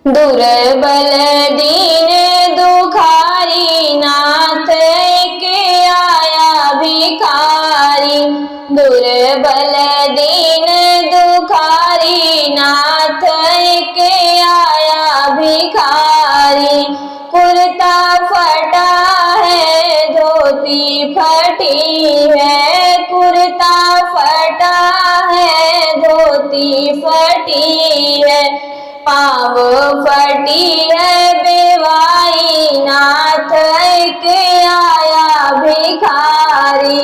दुर्बल दीन दुखारी नाथ के आया भिखारी। दुर्बल दीन दुखारी नाथ के आया भिखारी। कुर्ता फटा है धोती फटी है, कुर्ता फटा है धोती फटी है। पाँव फटी है बेवाई नाथ के आया भिखारी।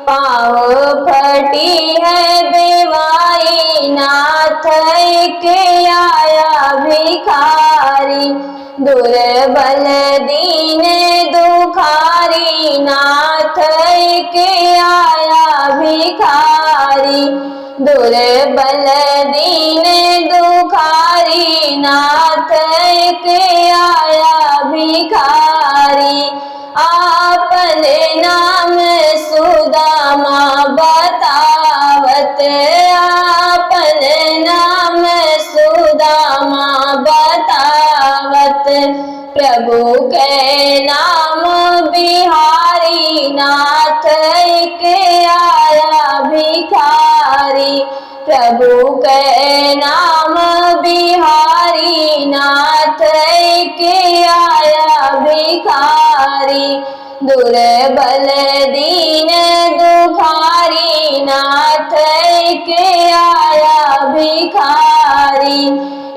पाँव फटी है बेवाई नाथ के आया भिखारी। दुर्बल दीन दुखारी नाथ के आया भिखारी। दुर्बल दीन दुखारी नाथ के आया भिखारी। आपने नाम सुदामा बतावत, आपने नाम सुदामा बतावत। प्रभु के नाम बिहारी नाथ के आया भिखारी। प्रभु के नाम बिहारी नाथ के आया भिखारी। दुर्बल दीन दुखारी नाथ के आया भिखारी।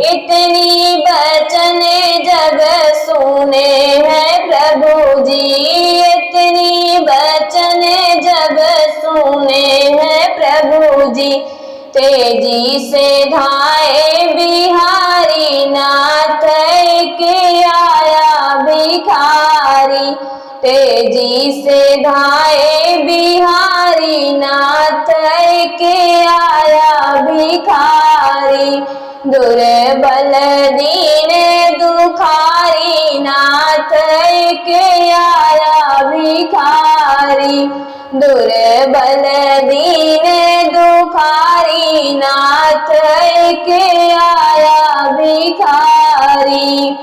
इतनी बचन जब सुने हैं प्रभु जी, इतनी बचन जब सुने हैं प्रभु जी। तेजी से धाए बिहारी नाथ के आया भिखारी। तेजी से धाए बिहारी नाथ के आया भिखारी। दुर्बल दीन दुखारी नाथ के आया भिखारी। दुर्बल दीन दुखारी नाथ के आया भिखारी।